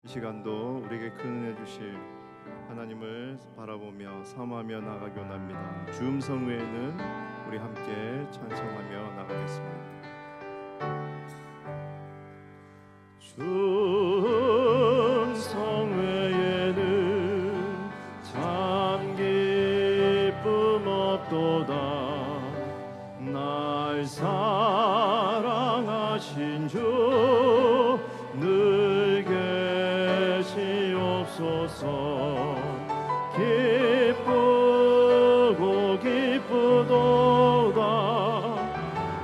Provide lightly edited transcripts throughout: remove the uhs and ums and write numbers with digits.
시간도 우리에게 큰 은혜 주실 하나님을 바라보며 사모하며 나가기 원합니다. 주음성 외에는 우리 함께 찬송하며 나가겠습니다. 주음성 외에는 참 기쁨 없도다. 날 사랑하신 주 늘 계시옵소서. 기쁘고 기쁘도다.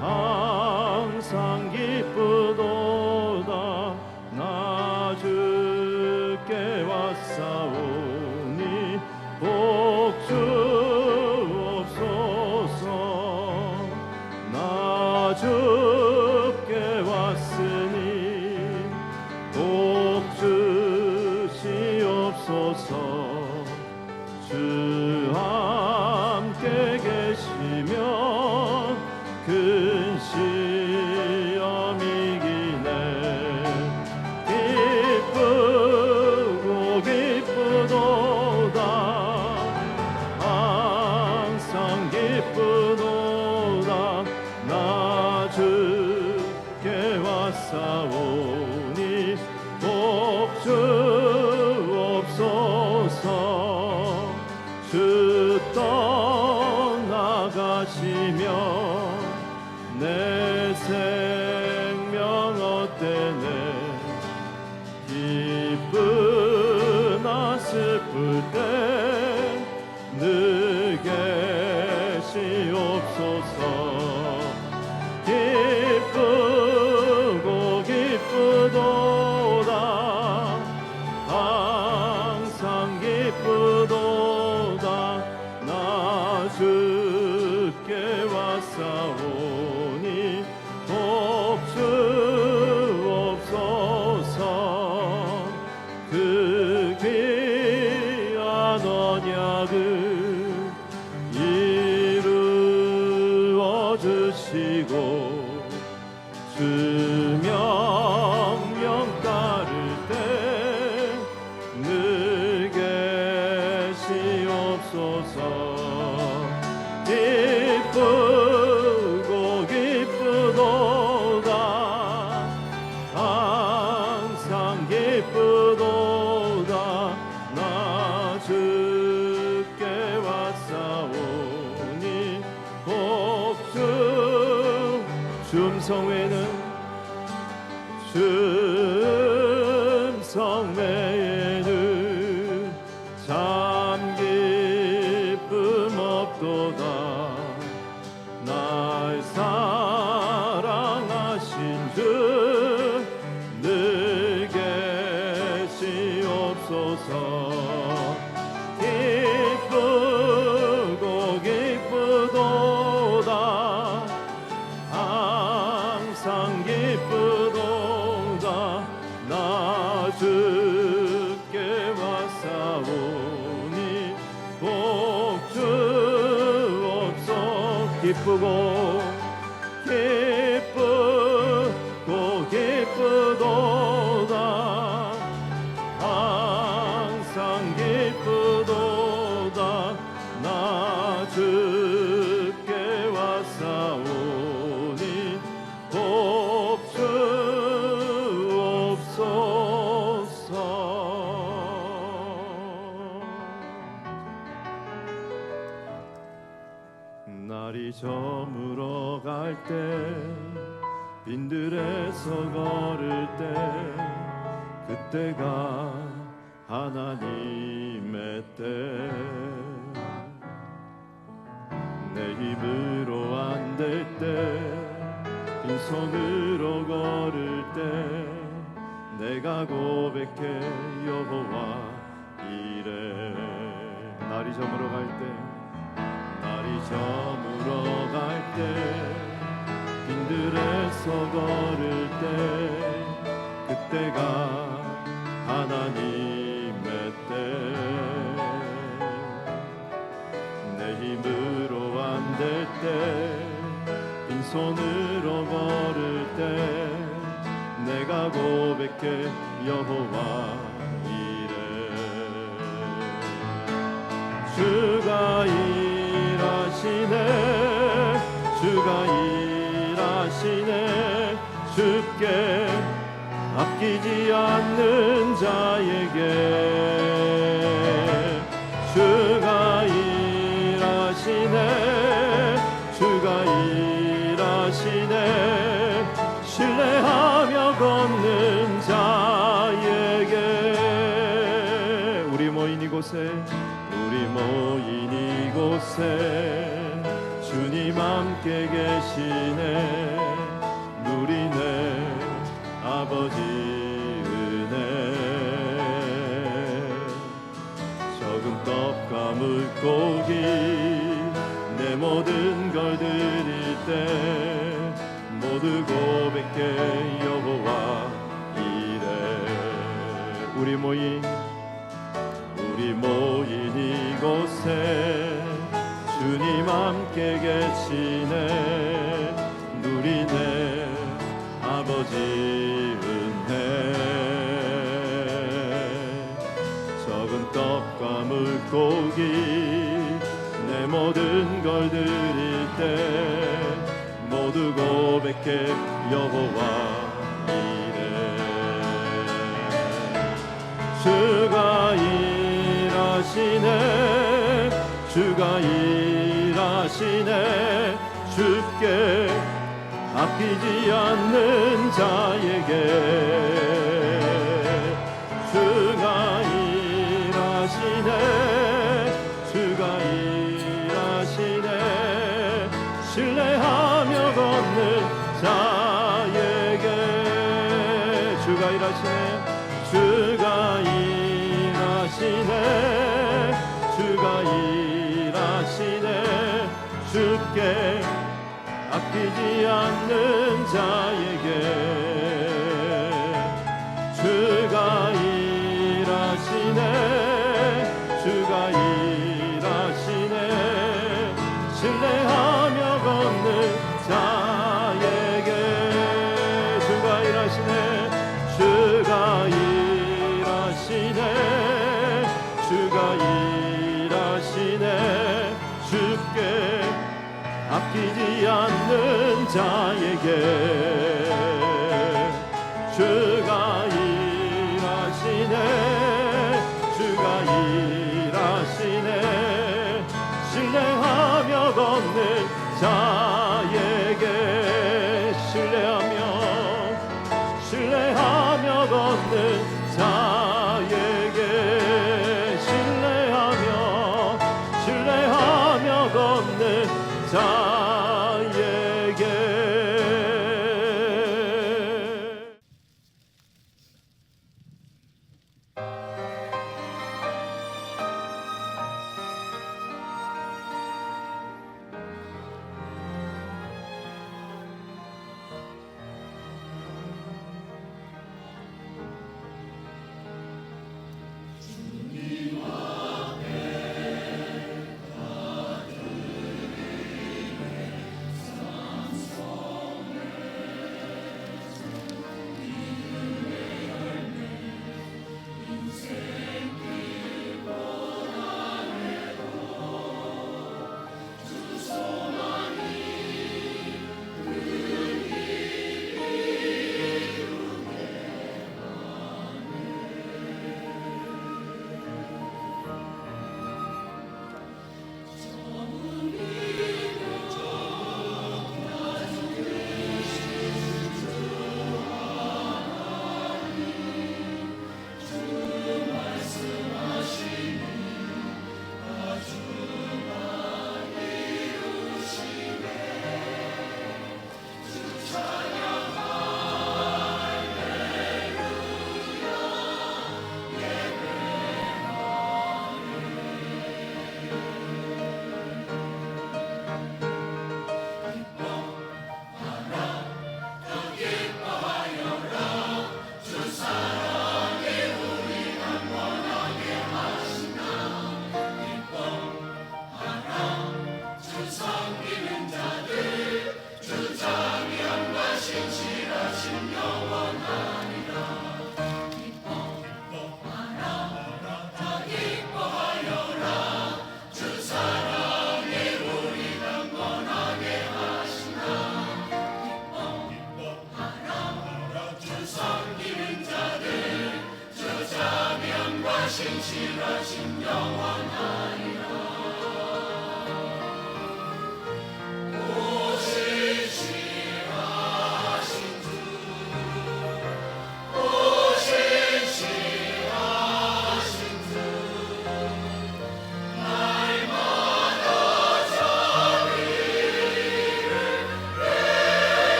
항상 기쁘도다. 나 주께 왔사오니 복 주옵소서. 나 주께 왔으니 복 주시옵소서. 주 함께 계시면 큰 시험이기네. 기쁘고 기쁘도다. 항상 기쁘도다. 나 주께 왔사오니 복 주옵소서. 주 떠나가시면 내 생명 헛되네. 기쁘나 슬플 때 늘 계시옵소서. 기쁘고 기쁘도다. 항상 기쁘도다. 나 주께 왔사오니 복 주옵소서. 그 귀한 언약을 이루어 주시고 주 명령 따를 때 늘 계시옵소서. 기쁘고 기쁘도다. 항상 기쁘도다. 나 주께 왔사오니 복 주. 주음성 외에는 주음성 외에는 참 기쁨 없도다. 날 사랑하신 주 늘 계시옵소서. 기쁘고 기쁘도다. 항상 기쁘도다. 나 주께 왔사오니 복 주옵소서. 기쁘고 기쁘고 기쁘도다. 항상 기쁘도다. 나 주께 왔사오니 복 주옵소서. 날이 저물어 갈 때 빈들에서 걸을 때 그때가 하나님의 때. 내 힘으로 안 될 때 빈손으로 걸을 때 내가 고백해 여호와 이래. 날이 저물어 갈 때 날이 저물어 갈 때 빈들에서 걸을 때 그때가 하나님의 때. 내 힘으로 안 될 때 빈손으로 걸을 때 내가 고백해 여호와 주께 아끼지 않는 자에게 주가 일하시네 주가 일하시네 신뢰하며 걷는 자에게 우리 모인 이곳에 주님 함께 계시네 누리네 아버지 은혜 적은 떡과 물고기 내 모든 걸 드릴 때 모두 고백해 여호와 이래 우리 모인 이곳에 주님 함께 계시네 누리네 아버지 은혜 적은 떡과 물고기 내 모든 걸 드릴 때 모두 고백해 여호와 이래 주가 일하시네 주가 일하시네 주께 아끼지 않는 자에게 주가 일하시네 주가 일하시네 신뢰하며 걷는 자에게 주가 일하시네 주가 일하시네 주가 일하시네 주께 아끼지 않는 자에게 주가 일하시네 주가 일하시네 신뢰하며 걷는 자에게 주가 일하시네 주가 일하시네 주가 일하시네 주께 아끼지 않는 자에게 주가 일하시네 주가 일하시네 신뢰하며 걷는 자에게 신뢰하며 걷는 자에게 신뢰하며 걷는 자에게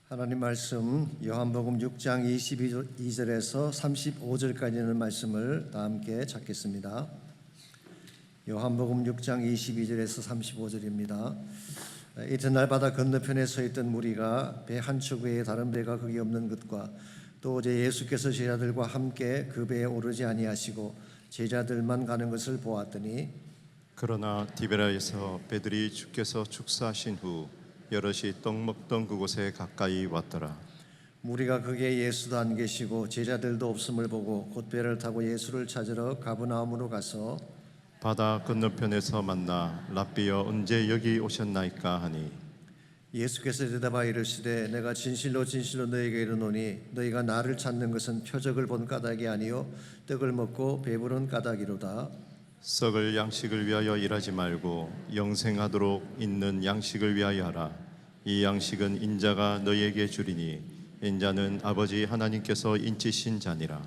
하나님 말씀 요한복음 6장 22절에서 35절까지 있는 말씀을 다 함께 찾겠습니다. 요한복음 6장 22절에서 35절입니다. 이튿날 바다 건너편에 서 있던 무리가 배 한 척 외에 다른 배가 거기 없는 것과 또 어제 예수께서 제자들과 함께 그 배에 오르지 아니하시고 제자들만 가는 것을 보았더니 그러나 디베라에서 배들이 주께서 축사하신 후 여럿이 떡 먹던 그곳에 가까이 왔더라. 무리가 거기에 예수도 안 계시고 제자들도 없음을 보고 곧 배를 타고 예수를 찾으러 가브나움으로 가서 바다 건너편에서 만나 랍비여 언제 여기 오셨나이까 하니 예수께서 대답하여 이르시되 내가 진실로 진실로 너희에게 이르노니 너희가 나를 찾는 것은 표적을 본 까닭이 아니요 떡을 먹고 배부른 까닭이로다. 썩을 양식을 위하여 일하지 말고 영생하도록 있는 양식을 위하여 하라. 이 양식은 인자가 너희에게 주리니 인자는 아버지 하나님께서 인치신 자니라.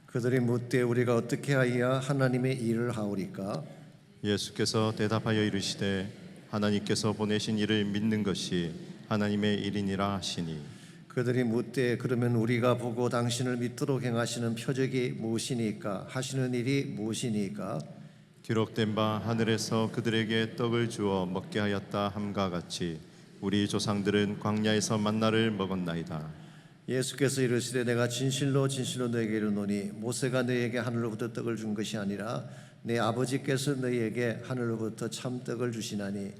그들이 묻되 우리가 어떻게 하여야 하나님의 일을 하오리까? 예수께서 대답하여 이르시되 하나님께서 보내신 이를 믿는 것이 하나님의 일이니라 하시니 그들이 묻되 그러면 우리가 보고 당신을 믿도록 행하시는 표적이 무엇이니까? 하시는 일이 무엇이니까? 기록된 바 하늘에서 그들에게 떡을 주어 먹게 하였다 함과 같이 우리 조상들은 광야에서 만나를 먹었나이다. 예수께서 이르시되 내가 진실로 진실로 너에게 이르노니 모세가 너희에게 하늘로부터 떡을 준 것이 아니라 내 아버지께서 너희에게 하늘로부터 참 떡을 주시나니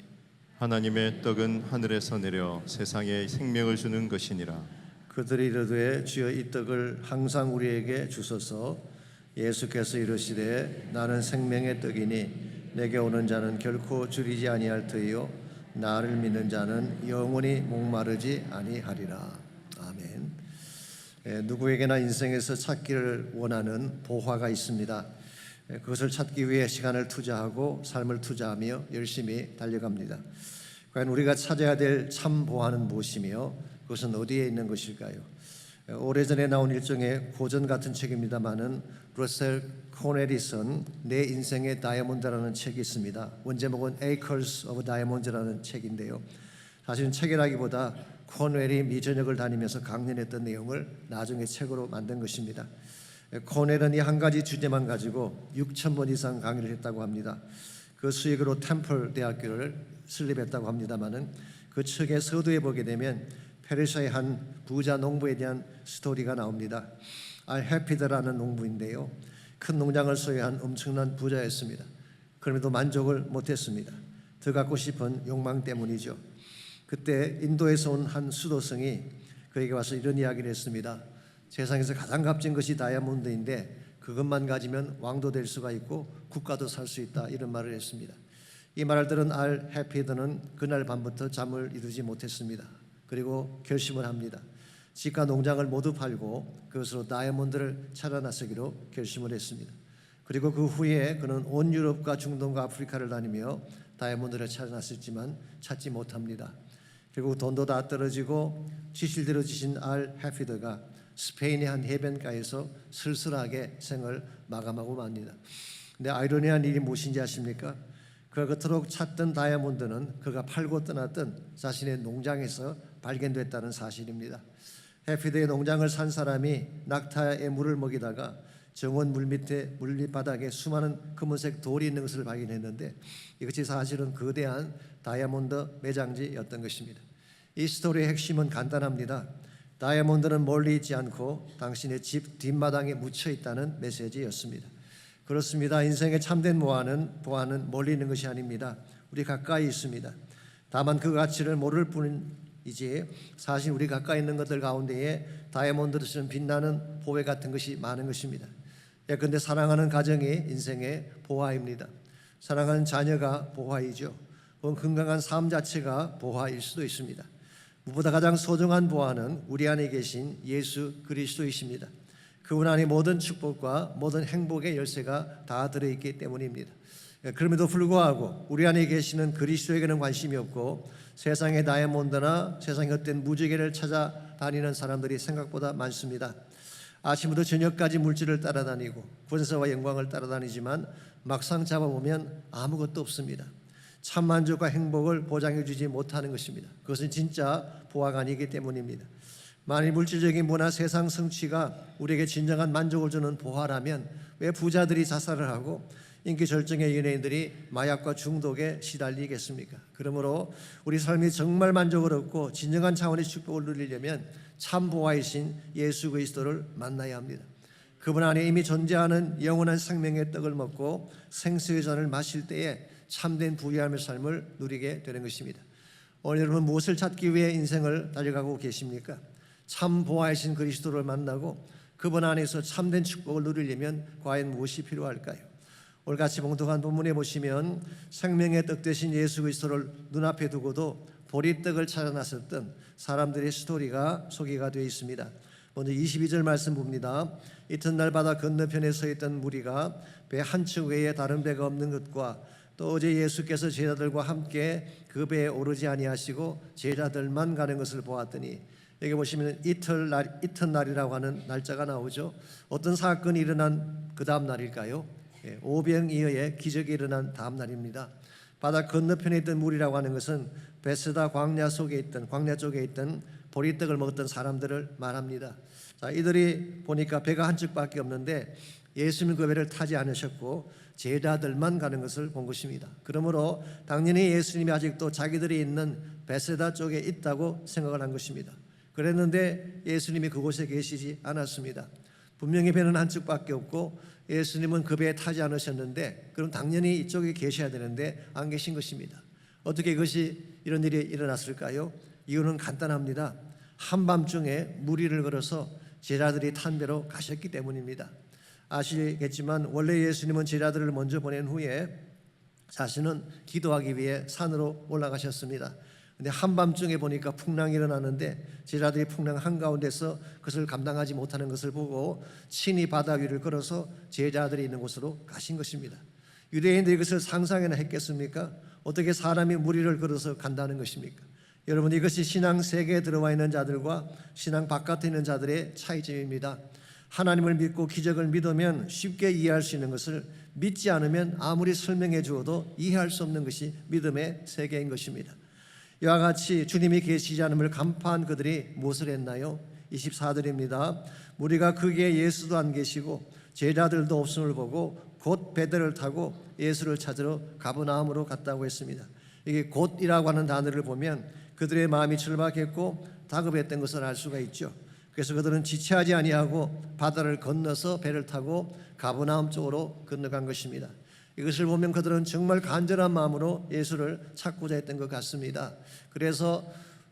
하나님의 떡은 하늘에서 내려 세상에 생명을 주는 것이니라. 그들이 이르되 주여 이 떡을 항상 우리에게 주소서. 예수께서 이르시되 나는 생명의 떡이니 내게 오는 자는 결코 줄이지 아니할 터이요 나를 믿는 자는 영원히 목마르지 아니하리라. 아멘. 누구에게나 인생에서 찾기를 원하는 보화가 있습니다. 그것을 찾기 위해 시간을 투자하고 삶을 투자하며 열심히 달려갑니다. 과연 우리가 찾아야 될 참 보화는 무엇이며 그것은 어디에 있는 것일까요? 오래전에 나온 일종의 고전 같은 책입니다마는 러셀 코넬이 쓴 내 인생의 다이아몬드라는 책이 있습니다. 원제목은 Acres of Diamonds라는 책인데요. 사실은 책이라기보다 코넬이 미전역을 다니면서 강연했던 내용을 나중에 책으로 만든 것입니다. 코넬은 이 한 가지 주제만 가지고 6,000번 이상 강의를 했다고 합니다. 그 수익으로 템플 대학교를 설립했다고 합니다마는 그 책의 서두에 보게 되면 페르시아의 한 부자 농부에 대한 스토리가 나옵니다. 알헤피드라는 농부인데요. 큰 농장을 소유한 엄청난 부자였습니다. 그럼에도 만족을 못했습니다. 더 갖고 싶은 욕망 때문이죠. 그때 인도에서 온 한 수도승이 그에게 와서 이런 이야기를 했습니다. 세상에서 가장 값진 것이 다이아몬드인데 그것만 가지면 왕도 될 수가 있고 국가도 살 수 있다, 이런 말을 했습니다. 이 말을 들은 알헤피드는 그날 밤부터 잠을 이루지 못했습니다. 그리고 결심을 합니다. 집과 농장을 모두 팔고 그것으로 다이아몬드를 찾아 나서기로 결심을 했습니다. 그리고 그 후에 그는 온 유럽과 중동과 아프리카를 다니며 다이아몬드를 찾아 나섰지만 찾지 못합니다. 결국 돈도 다 떨어지고 지실대로 지신 알 해피드가 스페인의 한 해변가에서 쓸쓸하게 생을 마감하고 맙니다. 근데 아이러니한 일이 무엇인지 아십니까? 그가 그토록 찾던 다이아몬드는 그가 팔고 떠났던 자신의 농장에서 발견됐다는 사실입니다. 해피드의 농장을 산 사람이 낙타에 물을 먹이다가 정원 물 밑바닥에 수많은 검은색 돌이 있는 것을 발견했는데 이것이 사실은 거대한 다이아몬드 매장지였던 것입니다. 이 스토리의 핵심은 간단합니다. 다이아몬드는 멀리 있지 않고 당신의 집 뒷마당에 묻혀 있다는 메시지였습니다. 그렇습니다. 인생의 참된 보안은 멀리 있는 것이 아닙니다. 우리 가까이 있습니다. 다만 그 가치를 모를 뿐이지 사실 우리 가까이 있는 것들 가운데에 다이아몬드처럼 빛나는 보배 같은 것이 많은 것입니다. 예컨대 사랑하는 가정이 인생의 보화입니다. 사랑하는 자녀가 보화이죠. 혹은 건강한 삶 자체가 보화일 수도 있습니다. 무엇보다 가장 소중한 보화는 우리 안에 계신 예수 그리스도이십니다. 그분 안에 모든 축복과 모든 행복의 열쇠가 다 들어있기 때문입니다. 그럼에도 불구하고 우리 안에 계시는 그리스도에게는 관심이 없고 세상의 다이아몬드나 세상의 헛된 무지개를 찾아다니는 사람들이 생각보다 많습니다. 아침부터 저녁까지 물질을 따라다니고 권세와 영광을 따라다니지만 막상 잡아보면 아무것도 없습니다. 참 만족과 행복을 보장해 주지 못하는 것입니다. 그것은 진짜 보화가 아니기 때문입니다. 만일 물질적인 문화, 세상 성취가 우리에게 진정한 만족을 주는 보화라면 왜 부자들이 자살을 하고 인기 절정의 연예인들이 마약과 중독에 시달리겠습니까? 그러므로 우리 삶이 정말 만족을 얻고 진정한 차원의 축복을 누리려면 참 보화이신 예수 그리스도를 만나야 합니다. 그분 안에 이미 존재하는 영원한 생명의 떡을 먹고 생수의 잔을 마실 때에 참된 부유함의 삶을 누리게 되는 것입니다. 오늘 여러분 무엇을 찾기 위해 인생을 달려가고 계십니까? 참 보화이신 그리스도를 만나고 그분 안에서 참된 축복을 누리려면 과연 무엇이 필요할까요? 오늘 같이 봉독한 본문에 보시면 생명의 떡 되신 예수 그리스도를 눈앞에 두고도 보리떡을 찾아 나섰던 사람들의 스토리가 소개가 되어 있습니다. 먼저 22절 말씀 봅니다. 이튿날 바다 건너편에 서 있던 무리가 배 한 척 외에 다른 배가 없는 것과 또 어제 예수께서 제자들과 함께 그 배에 오르지 아니하시고 제자들만 가는 것을 보았더니 여기 보시면 이튿날이라고 하는 날짜가 나오죠. 어떤 사건이 일어난 그 다음 날일까요? 오병이어의 기적이 일어난 다음 날입니다. 바다 건너편에 있던 무리라고 하는 것은 베스다 광야 쪽에 있던 보리떡을 먹었던 사람들을 말합니다. 자, 이들이 보니까 배가 한 척밖에 없는데 예수님 그 배를 타지 않으셨고 제자들만 가는 것을 본 것입니다. 그러므로 당연히 예수님이 아직도 자기들이 있는 베세다 쪽에 있다고 생각을 한 것입니다. 그랬는데 예수님이 그곳에 계시지 않았습니다. 분명히 배는 한 척밖에 없고 예수님은 그 배에 타지 않으셨는데 그럼 당연히 이쪽에 계셔야 되는데 안 계신 것입니다. 어떻게 이런 일이 일어났을까요? 이유는 간단합니다. 한밤중에 무리를 걸어서 제자들이 탄 배로 가셨기 때문입니다. 아시겠지만 원래 예수님은 제자들을 먼저 보낸 후에 자신은 기도하기 위해 산으로 올라가셨습니다. 근데 한밤중에 보니까 풍랑이 일어나는데 제자들이 풍랑 한가운데서 그것을 감당하지 못하는 것을 보고 친히 바다 위를 걸어서 제자들이 있는 곳으로 가신 것입니다. 유대인들이 그것을 상상이나 했겠습니까? 어떻게 사람이 무리를 걸어서 간다는 것입니까? 여러분, 이것이 신앙 세계에 들어와 있는 자들과 신앙 바깥에 있는 자들의 차이점입니다. 하나님을 믿고 기적을 믿으면 쉽게 이해할 수 있는 것을 믿지 않으면 아무리 설명해 주어도 이해할 수 없는 것이 믿음의 세계인 것입니다. 이와 같이 주님이 계시지 않음을 간파한 그들이 무엇을 했나요? 24절입니다. 무리가 거기에 예수도 안 계시고 제자들도 없음을 보고 곧 배들을 타고 예수를 찾으러 가버나움으로 갔다고 했습니다. 이게 곧이라고 하는 단어를 보면 그들의 마음이 절박했고 다급했던 것을 알 수가 있죠. 그래서 그들은 지체하지 아니하고 바다를 건너서 배를 타고 가버나움 쪽으로 건너간 것입니다. 이것을 보면 그들은 정말 간절한 마음으로 예수를 찾고자 했던 것 같습니다. 그래서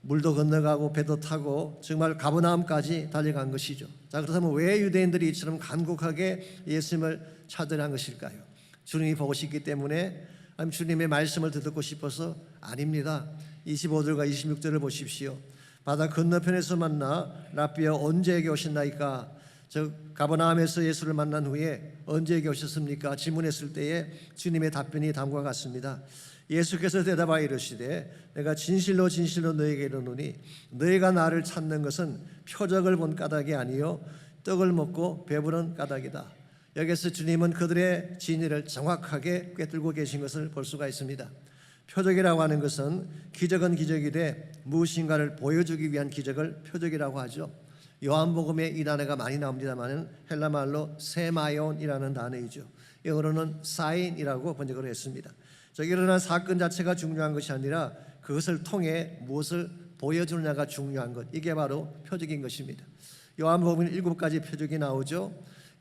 물도 건너가고 배도 타고 정말 가버나움까지 달려간 것이죠. 자, 그렇다면 왜 유대인들이 이처럼 간곡하게 예수님을 찾으려 한 것일까요? 주님이 보고 싶기 때문에, 아니면 주님의 말씀을 듣고 싶어서? 아닙니다. 25절과 26절을 보십시오. 바다 건너편에서 만나 랍비여 언제에게 오셨나이까? 즉 가버나움에서 예수를 만난 후에 언제에게 오셨습니까? 질문했을 때에 주님의 답변이 다음과 같습니다. 예수께서 대답하여 이르시되 내가 진실로 진실로 너에게 이르노니 너희가 나를 찾는 것은 표적을 본 까닭이 아니요 떡을 먹고 배부른 까닭이다. 여기서 주님은 그들의 진리를 정확하게 꿰뚫고 계신 것을 볼 수가 있습니다. 표적이라고 하는 것은 기적은 기적이되 무엇인가를 보여주기 위한 기적을 표적이라고 하죠. 요한복음에 이 단어가 많이 나옵니다만 헬라 말로 세마이온이라는 단어이죠. 영어로는 사인이라고 번역을 했습니다. 즉 일어난 사건 자체가 중요한 것이 아니라 그것을 통해 무엇을 보여주느냐가 중요한 것, 이게 바로 표적인 것입니다. 요한복음에 7가지 표적이 나오죠.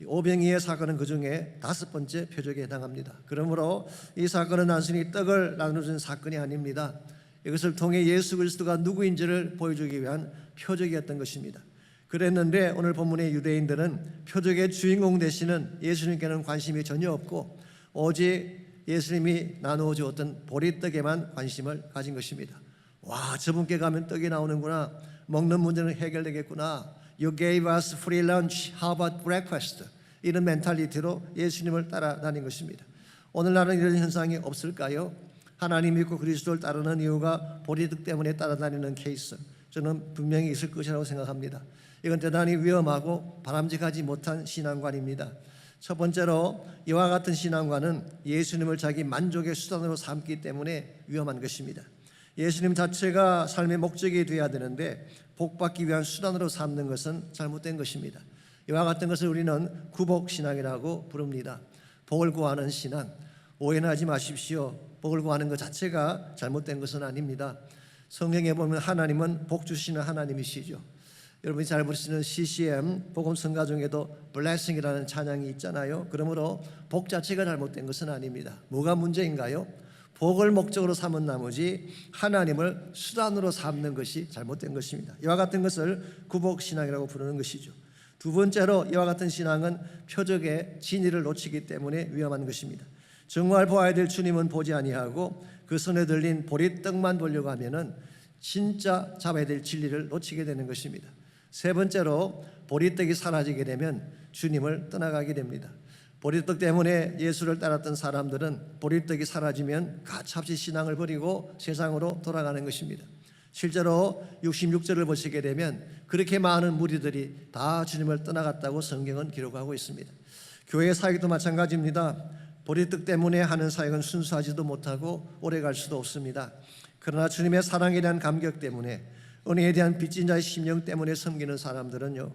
오병이의 사건은 그 중에 5번째 표적에 해당합니다. 그러므로 이 사건은 단순히 떡을 나눠준 사건이 아닙니다. 이것을 통해 예수 그리스도가 누구인지를 보여주기 위한 표적이었던 것입니다. 그랬는데 오늘 본문의 유대인들은 표적의 주인공 되시는 예수님께는 관심이 전혀 없고 오직 예수님이 나누어 주었던 보리떡에만 관심을 가진 것입니다. 와, 저분께 가면 떡이 나오는구나. 먹는 문제는 해결되겠구나. You gave us free lunch. How about breakfast? 이런 멘탈리티로 예수님을 따라다닌 것입니다. 오늘날은 이런 현상이 없을까요? 하나님 믿고 그리스도를 따르는 이유가 보리떡 때문에 따라다니는 케이스, 저는 분명히 있을 것이라고 생각합니다. 이건 대단히 위험하고 바람직하지 못한 신앙관입니다. 첫 번째로 이와 같은 신앙관은 예수님을 자기 만족의 수단으로 삼기 때문에 위험한 것입니다. 예수님 자체가 삶의 목적이 되어야 되는데 복받기 위한 수단으로 삼는 것은 잘못된 것입니다. 이와 같은 것을 우리는 구복신앙이라고 부릅니다. 복을 구하는 신앙, 오해는 하지 마십시오. 복을 구하는 것 자체가 잘못된 것은 아닙니다. 성경에 보면 하나님은 복 주시는 하나님이시죠. 여러분이 잘 부르시는 CCM 복음 성가 중에도 blessing이라는 찬양이 있잖아요. 그러므로 복 자체가 잘못된 것은 아닙니다. 뭐가 문제인가요? 복을 목적으로 삼은 나머지 하나님을 수단으로 삼는 것이 잘못된 것입니다. 이와 같은 것을 구복신앙이라고 부르는 것이죠. 두 번째로 이와 같은 신앙은 표적의 진리를 놓치기 때문에 위험한 것입니다. 정말 보아야 될 주님은 보지 아니하고 그 손에 들린 보리떡만 보려고 하면은 진짜 잡아야 될 진리를 놓치게 되는 것입니다. 세 번째로 보리떡이 사라지게 되면 주님을 떠나가게 됩니다. 보리떡 때문에 예수를 따랐던 사람들은 보리떡이 사라지면 가차없이 신앙을 버리고 세상으로 돌아가는 것입니다. 실제로 66절을 보시게 되면 그렇게 많은 무리들이 다 주님을 떠나갔다고 성경은 기록하고 있습니다. 교회 사역도 마찬가지입니다. 보리떡 때문에 하는 사역은 순수하지도 못하고 오래갈 수도 없습니다. 그러나 주님의 사랑에 대한 감격 때문에, 은혜에 대한 빚진 자의 심령 때문에 섬기는 사람들은요,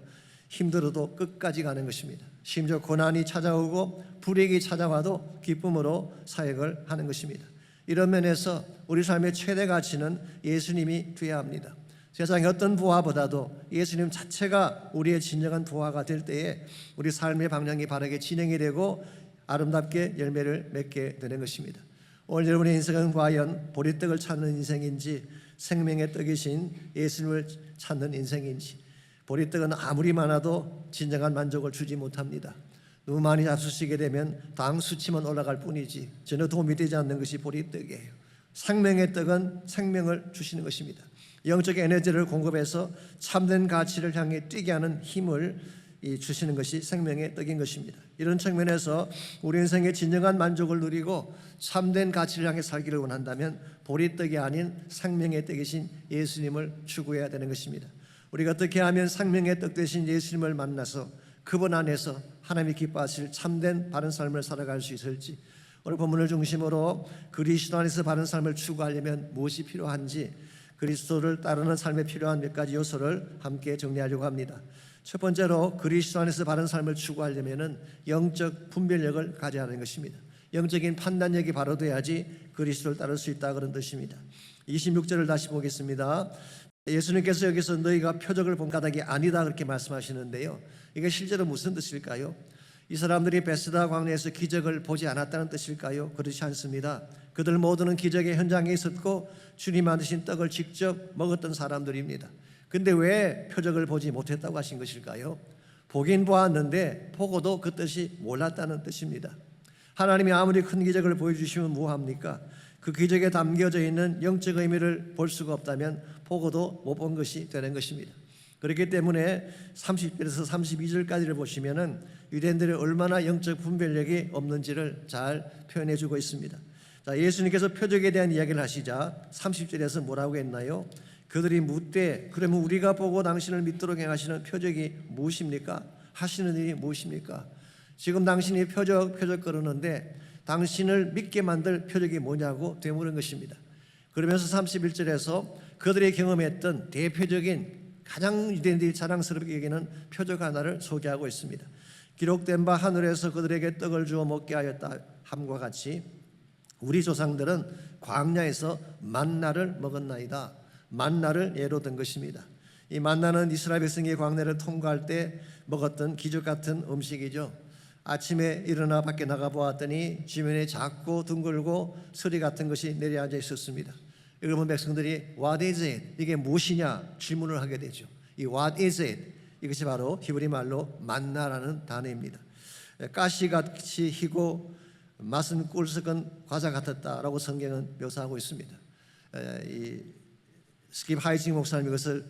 힘들어도 끝까지 가는 것입니다. 심지어 고난이 찾아오고 불이익이 찾아와도 기쁨으로 사역을 하는 것입니다. 이런 면에서 우리 삶의 최대 가치는 예수님이 되어야 합니다. 세상의 어떤 부하보다도 예수님 자체가 우리의 진정한 부하가 될 때에 우리 삶의 방향이 바르게 진행이 되고 아름답게 열매를 맺게 되는 것입니다. 오늘 여러분의 인생은 과연 보리떡을 찾는 인생인지 생명의 떡이신 예수님을 찾는 인생인지. 보리떡은 아무리 많아도 진정한 만족을 주지 못합니다. 너무 많이 잡수시게 되면 당 수치만 올라갈 뿐이지 전혀 도움이 되지 않는 것이 보리떡이에요. 생명의 떡은 생명을 주시는 것입니다. 영적 에너지를 공급해서 참된 가치를 향해 뛰게 하는 힘을 주시는 것이 생명의 떡인 것입니다. 이런 측면에서 우리 인생의 진정한 만족을 누리고 참된 가치를 향해 살기를 원한다면 보리떡이 아닌 생명의 떡이신 예수님을 추구해야 되는 것입니다. 우리가 어떻게 하면 생명의 떡 되신 예수님을 만나서 그분 안에서 하나님이 기뻐하실 참된 바른 삶을 살아갈 수 있을지, 오늘 본문을 중심으로 그리스도 안에서 바른 삶을 추구하려면 무엇이 필요한지, 그리스도를 따르는 삶에 필요한 몇 가지 요소를 함께 정리하려고 합니다. 첫 번째로 그리스도 안에서 바른 삶을 추구하려면 영적 분별력을 가져야 하는 것입니다. 영적인 판단력이 바로 돼야지 그리스도를 따를 수 있다, 그런 뜻입니다. 26절을 다시 보겠습니다. 예수님께서 여기서 너희가 표적을 본 까닭이 아니다 그렇게 말씀하시는데요, 이게 실제로 무슨 뜻일까요? 이 사람들이 베스다 광야에서 기적을 보지 않았다는 뜻일까요? 그렇지 않습니다. 그들 모두는 기적의 현장에 있었고 주님 만드신 떡을 직접 먹었던 사람들입니다. 근데 왜 표적을 보지 못했다고 하신 것일까요? 보긴 보았는데 보고도 그 뜻이 몰랐다는 뜻입니다. 하나님이 아무리 큰 기적을 보여주시면 뭐합니까? 그 기적에 담겨져 있는 영적 의미를 볼 수가 없다면 보고도 못 본 것이 되는 것입니다. 그렇기 때문에 30절에서 32절까지를 보시면은 유대인들이 얼마나 영적 분별력이 없는지를 잘 표현해 주고 있습니다. 자, 예수님께서 표적에 대한 이야기를 하시자 30절에서 뭐라고 했나요? 그들이 묻되 그러면 우리가 보고 당신을 믿도록 행하시는 표적이 무엇입니까? 하시는 일이 무엇입니까? 지금 당신이 표적 그러는데 당신을 믿게 만들 표적이 뭐냐고 되물은 것입니다. 그러면서 31절에서 그들이 경험했던 대표적인 가장 유대인들이 자랑스럽게 여기는 표적 하나를 소개하고 있습니다. 기록된 바 하늘에서 그들에게 떡을 주어 먹게 하였다 함과 같이 우리 조상들은 광야에서 만나를 먹었나이다. 만나를 예로 든 것입니다. 이 만나는 이스라엘 백성이 광야를 통과할 때 먹었던 기적 같은 음식이죠. 아침에 일어나 밖에 나가 보았더니 지면에 작고 둥글고 서리 같은 것이 내려앉아 있었습니다. 여러분 백성들이 What is it? 이게 무엇이냐 질문을 하게 되죠. 이 What is it? 이것이 바로 히브리 말로 만나라는 단어입니다. 가시같이 희고 맛은 꿀 섞은 과자 같았다라고 성경은 묘사하고 있습니다. 이 스킵 하이징 목사님 이것을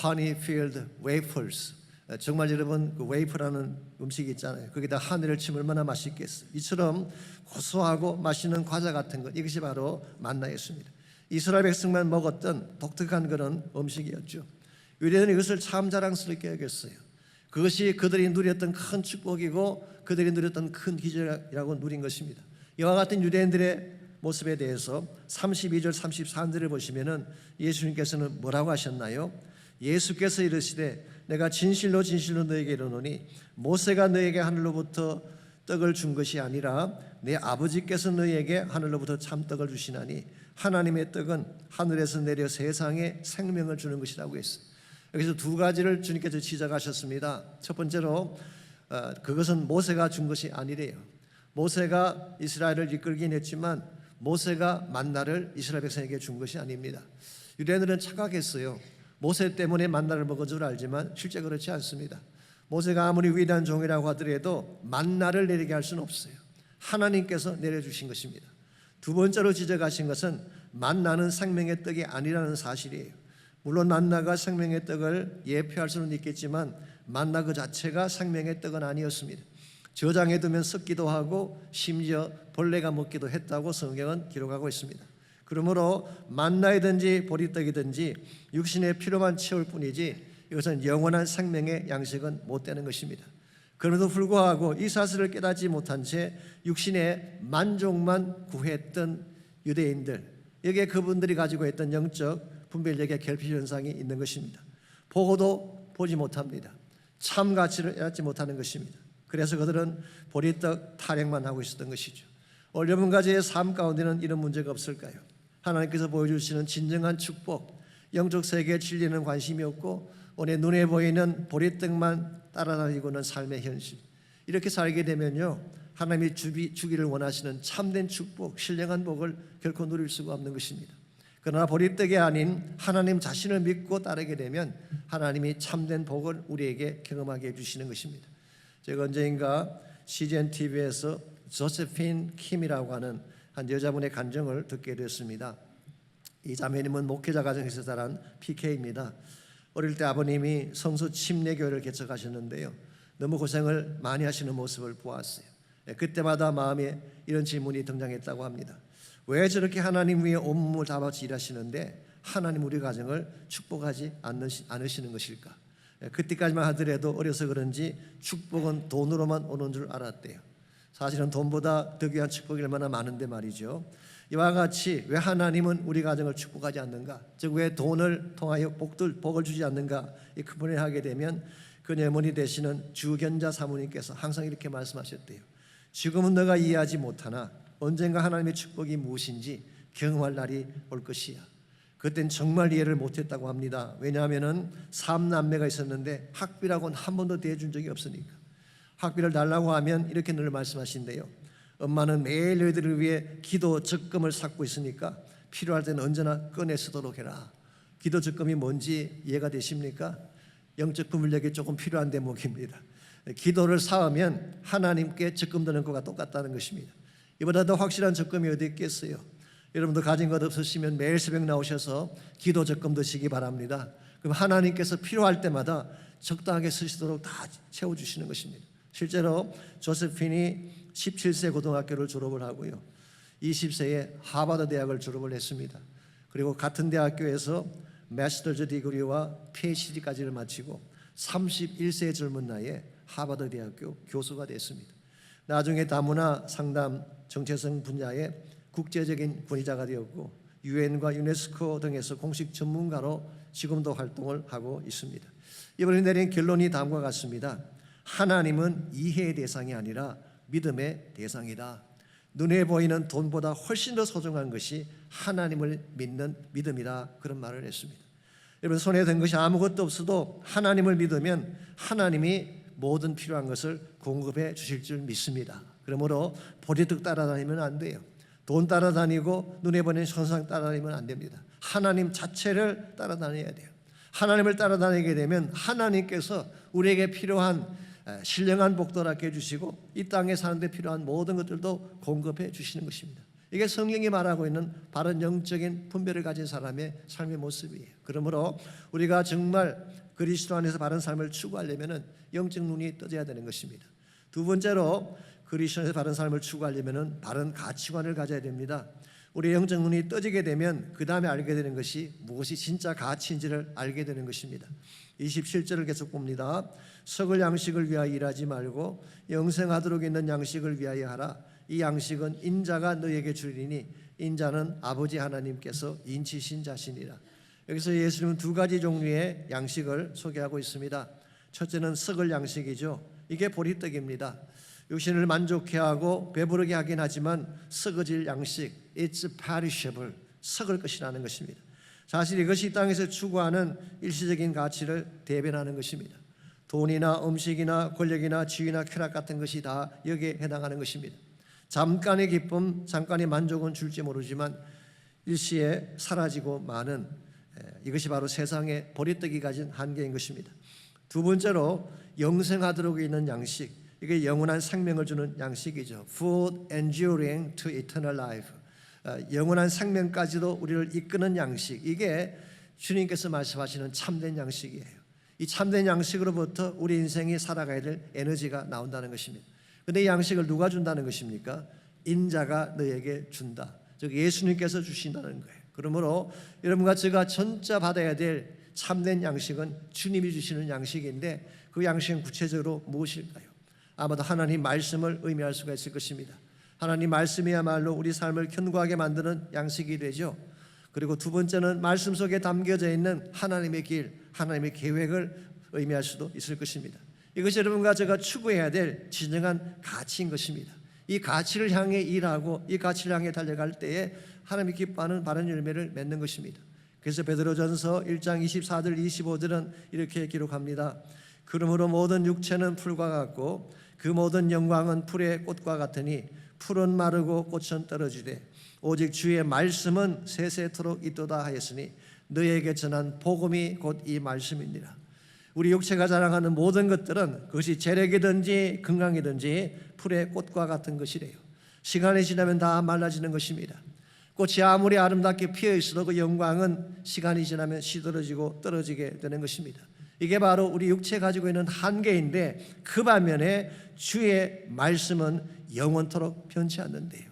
honey filled wafers, 정말 여러분 그 웨이프라는 음식이 있잖아요. 거기다 하늘을 치면 얼마나 맛있겠어요. 이처럼 고소하고 맛있는 과자 같은 것, 이것이 바로 만나였습니다. 이스라엘 백성만 먹었던 독특한 그런 음식이었죠. 유대인은 이것을 참 자랑스럽게 여겼어요. 그것이 그들이 누렸던 큰 축복이고 그들이 누렸던 큰 기적이라고 누린 것입니다. 이와 같은 유대인들의 모습에 대해서 32절 33절을 보시면은 예수님께서는 뭐라고 하셨나요? 예수께서 이르시되 내가 진실로 진실로 너에게 이르노니 모세가 너에게 하늘로부터 떡을 준 것이 아니라 내 아버지께서 너에게 하늘로부터 참떡을 주시나니 하나님의 떡은 하늘에서 내려 세상에 생명을 주는 것이라고 했어요. 여기서 두 가지를 주님께서 지적하셨습니다. 첫 번째로 그것은 모세가 준 것이 아니래요. 모세가 이스라엘을 이끌긴 했지만 모세가 만나를 이스라엘 백성에게 준 것이 아닙니다. 유대인들은 착각했어요. 모세 때문에 만나를 먹은 줄 알지만 실제 그렇지 않습니다. 모세가 아무리 위대한 종이라고 하더라도 만나를 내리게 할 수는 없어요. 하나님께서 내려주신 것입니다. 두 번째로 지적하신 것은 만나는 생명의 떡이 아니라는 사실이에요. 물론 만나가 생명의 떡을 예표할 수는 있겠지만 만나 그 자체가 생명의 떡은 아니었습니다. 저장해 두면 썩기도 하고 심지어 벌레가 먹기도 했다고 성경은 기록하고 있습니다. 그러므로 만나이든지 보리떡이든지 육신의 필요만 채울 뿐이지 이것은 영원한 생명의 양식은 못 되는 것입니다. 그럼에도 불구하고 이 사실을 깨닫지 못한 채 육신의 만족만 구했던 유대인들, 여기에 그분들이 가지고 있던 영적 분별력의 결핍 현상이 있는 것입니다. 보고도 보지 못합니다. 참 가치를 깨닫지 못하는 것입니다. 그래서 그들은 보리떡 타령만 하고 있었던 것이죠. 오늘 여러분까지의 삶 가운데는 이런 문제가 없을까요? 하나님께서 보여주시는 진정한 축복, 영적 세계에 진리는 관심이 없고 오늘 눈에 보이는 보리떡만 따라다니고는 삶의 현실, 이렇게 살게 되면요 하나님이 주기를 원하시는 참된 축복, 신령한 복을 결코 누릴 수가 없는 것입니다. 그러나 보리떡이 아닌 하나님 자신을 믿고 따르게 되면 하나님이 참된 복을 우리에게 경험하게 해주시는 것입니다. 제가 언제인가 CGN TV에서 조세핀 킴이라고 하는 한 여자분의 간증을 듣게 되었습니다. 이 자매님은 목회자 가정에서 자란 PK입니다. 어릴 때 아버님이 성수 침례교회를 개척하셨는데요, 너무 고생을 많이 하시는 모습을 보았어요. 그때마다 마음에 이런 질문이 등장했다고 합니다. 왜 저렇게 하나님 위에 온몸을 다 바쳐 일하시는데 하나님 우리 가정을 축복하지 않으시는 것일까? 그때까지만 하더라도 어려서 그런지 축복은 돈으로만 오는 줄 알았대요. 사실은 돈보다 더 귀한 축복이 얼마나 많은데 말이죠. 이와 같이 왜 하나님은 우리 가정을 축복하지 않는가? 즉 왜 돈을 통하여 복을 주지 않는가? 이 근본하게 되면 그녀의 어머니 되시는 주견자 사모님께서 항상 이렇게 말씀하셨대요. 지금은 너가 이해하지 못하나 언젠가 하나님의 축복이 무엇인지 경험할 날이 올 것이야. 그땐 정말 이해를 못했다고 합니다. 왜냐하면 3남매가 있었는데 학비라고는 한 번도 대준 적이 없으니까. 학비를 달라고 하면 이렇게 늘 말씀하신대요. 엄마는 매일 너희들을 위해 기도 적금을 삭고 있으니까 필요할 때는 언제나 꺼내 쓰도록 해라. 기도 적금이 뭔지 이해가 되십니까? 영적 분별력이 조금 필요한 대목입니다. 기도를 쌓으면 하나님께 적금 드는 것과 똑같다는 것입니다. 이보다 더 확실한 적금이 어디 있겠어요? 여러분도 가진 것 없으시면 매일 새벽 나오셔서 기도 적금 드시기 바랍니다. 그럼 하나님께서 필요할 때마다 적당하게 쓰시도록 다 채워주시는 것입니다. 실제로 조세핀이 17세 고등학교를 졸업을 하고요, 20세에 하버드 대학을 졸업을 했습니다. 그리고 같은 대학교에서 마스터즈 디그리와 PhD까지를 마치고 31세의 젊은 나이에 하버드 대학교 교수가 됐습니다. 나중에 다문화 상담 정체성 분야의 국제적인 권위자가 되었고 유엔과 유네스코 등에서 공식 전문가로 지금도 활동을 하고 있습니다. 이번에 내린 결론이 다음과 같습니다. 하나님은 이해의 대상이 아니라 믿음의 대상이다. 눈에 보이는 돈보다 훨씬 더 소중한 것이 하나님을 믿는 믿음이다. 그런 말을 했습니다. 여러분, 손에 든 것이 아무것도 없어도 하나님을 믿으면 하나님이 모든 필요한 것을 공급해 주실 줄 믿습니다. 그러므로 보리떡 따라다니면 안 돼요. 돈 따라다니고 눈에 보이는 현상 따라다니면 안 됩니다. 하나님 자체를 따라다녀야 돼요. 하나님을 따라다니게 되면 하나님께서 우리에게 필요한 신령한 복도 갖게 해주시고 이 땅에 사는데 필요한 모든 것들도 공급해 주시는 것입니다. 이게 성경이 말하고 있는 바른 영적인 분별을 가진 사람의 삶의 모습이에요. 그러므로 우리가 정말 그리스도 안에서 바른 삶을 추구하려면 영적 눈이 떠져야 되는 것입니다. 두 번째로 그리스도 안에서 바른 삶을 추구하려면 바른 가치관을 가져야 됩니다. 우리의 영적 눈이 떠지게 되면 그 다음에 알게 되는 것이 무엇이 진짜 가치인지를 알게 되는 것입니다. 27절을 계속 봅니다. 썩을 양식을 위하여 일하지 말고 영생하도록 있는 양식을 위하여 하라. 이 양식은 인자가 너에게 주리니 인자는 아버지 하나님께서 인치신 자신이라. 여기서 예수님은 두 가지 종류의 양식을 소개하고 있습니다. 첫째는 썩을 양식이죠. 이게 보리떡입니다. 육신을 만족해 하고 배부르게 하긴 하지만 썩어질 양식, it's perishable, 썩을 것이라는 것입니다. 사실 이것이 이 땅에서 추구하는 일시적인 가치를 대변하는 것입니다. 돈이나 음식이나 권력이나 지위나 쾌락 같은 것이 다 여기에 해당하는 것입니다. 잠깐의 기쁨, 잠깐의 만족은 줄지 모르지만 일시에 사라지고 마는, 이것이 바로 세상의 보리떡이 가진 한계인 것입니다. 두 번째로 영생하도록 있는 양식, 이게 영원한 생명을 주는 양식이죠. Food enduring to eternal life, 영원한 생명까지도 우리를 이끄는 양식, 이게 주님께서 말씀하시는 참된 양식이에요. 이 참된 양식으로부터 우리 인생이 살아가야 될 에너지가 나온다는 것입니다. 그런데 이 양식을 누가 준다는 것입니까? 인자가 너에게 준다. 즉 예수님께서 주신다는 거예요. 그러므로 여러분과 제가 전자 받아야 될 참된 양식은 주님이 주시는 양식인데 그 양식은 구체적으로 무엇일까요? 아마도 하나님 말씀을 의미할 수가 있을 것입니다. 하나님 말씀이야말로 우리 삶을 견고하게 만드는 양식이 되죠. 그리고 두 번째는 말씀 속에 담겨져 있는 하나님의 길, 하나님의 계획을 의미할 수도 있을 것입니다. 이것이 여러분과 제가 추구해야 될 진정한 가치인 것입니다. 이 가치를 향해 일하고 이 가치를 향해 달려갈 때에 하나님이 기뻐하는 바른 열매를 맺는 것입니다. 그래서 베드로전서 1장 24절 25절은 이렇게 기록합니다. 그러므로 모든 육체는 풀과 같고 그 모든 영광은 풀의 꽃과 같으니 풀은 마르고 꽃은 떨어지되 오직 주의 말씀은 세세토록 있도다 하였으니 너에게 전한 복음이 곧 이 말씀이니라. 우리 육체가 자랑하는 모든 것들은 그것이 재력이든지 건강이든지 풀의 꽃과 같은 것이래요. 시간이 지나면 다 말라지는 것입니다. 꽃이 아무리 아름답게 피어 있어도 그 영광은 시간이 지나면 시들어지고 떨어지게 되는 것입니다. 이게 바로 우리 육체가 가지고 있는 한계인데 그 반면에 주의 말씀은 영원토록 변치 않는데요.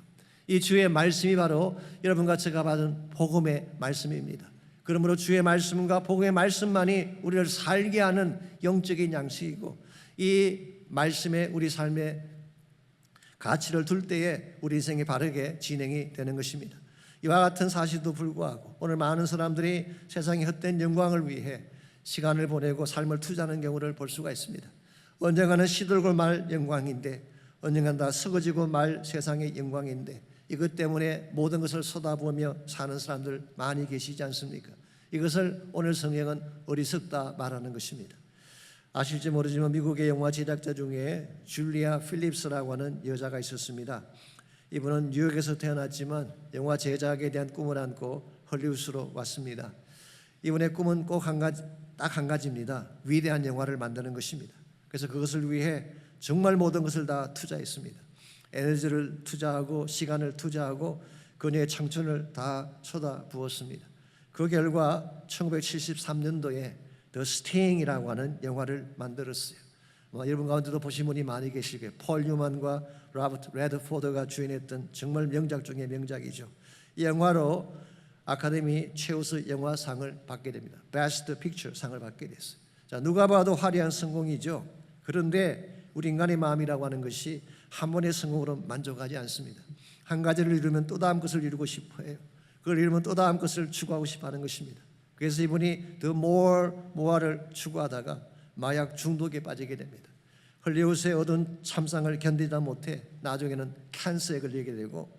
이 주의 말씀이 바로 여러분과 제가 받은 복음의 말씀입니다. 그러므로 주의 말씀과 복음의 말씀만이 우리를 살게 하는 영적인 양식이고 이 말씀에 우리 삶의 가치를 둘 때에 우리 인생이 바르게 진행이 되는 것입니다. 이와 같은 사실도 불구하고 오늘 많은 사람들이 세상의 헛된 영광을 위해 시간을 보내고 삶을 투자하는 경우를 볼 수가 있습니다. 언젠가는 시들고 말 영광인데 언젠가는 다 썩어지고 말 세상의 영광인데 이것 때문에 모든 것을 쏟아부으며 사는 사람들 많이 계시지 않습니까? 이것을 오늘 성경은 어리석다 말하는 것입니다. 아실지 모르지만 미국의 영화 제작자 중에 줄리아 필립스라고 하는 여자가 있었습니다. 이분은 뉴욕에서 태어났지만 영화 제작에 대한 꿈을 안고 헐리우드로 왔습니다. 이분의 꿈은 꼭 딱 한 가지입니다. 위대한 영화를 만드는 것입니다. 그래서 그것을 위해 정말 모든 것을 다 투자했습니다. 에너지를 투자하고 시간을 투자하고 그녀의 청춘을 다 쏟아부었습니다. 그 결과 1973년도에 The Sting이라고 하는 영화를 만들었어요. 여러분 가운데도 보신 분이 많이 계실 거예요. 폴 뉴만과 로버트 레드포드가 주연했던 정말 명작 중의 명작이죠. 이 영화로 아카데미 최우수 영화상을 받게 됩니다. Best Picture 상을 받게 됐어요. 자, 누가 봐도 화려한 성공이죠. 그런데 우리 인간의 마음이라고 하는 것이 한 번의 성공으로 만족하지 않습니다. 한 가지를 이루면 또 다음 것을 이루고 싶어해요. 그걸 이루면 또 다음 것을 추구하고 싶어하는 것입니다. 그래서 이분이 the more를 추구하다가 마약 중독에 빠지게 됩니다. 헐리우드의 얻은 참상을 견디다 못해 나중에는 캔서에 걸리게 되고,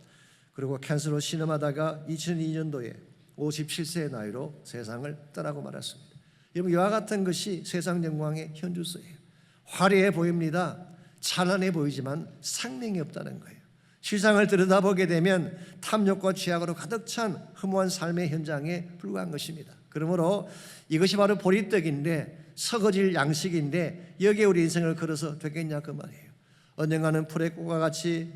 그리고 캔서로 신음하다가 2002년도에 57세의 나이로 세상을 떠나고 말았습니다. 여러분, 이와 같은 것이 세상 영광의 현주소예요. 화려해 보입니다. 찬란해 보이지만 생명이 없다는 거예요. 세상을 들여다보게 되면 탐욕과 죄악으로 가득 찬 허무한 삶의 현장에 불과한 것입니다. 그러므로 이것이 바로 보리떡인데, 썩어질 양식인데 여기에 우리 인생을 걸어서 되겠냐 그 말이에요. 언젠가는 풀의 꽃과 같이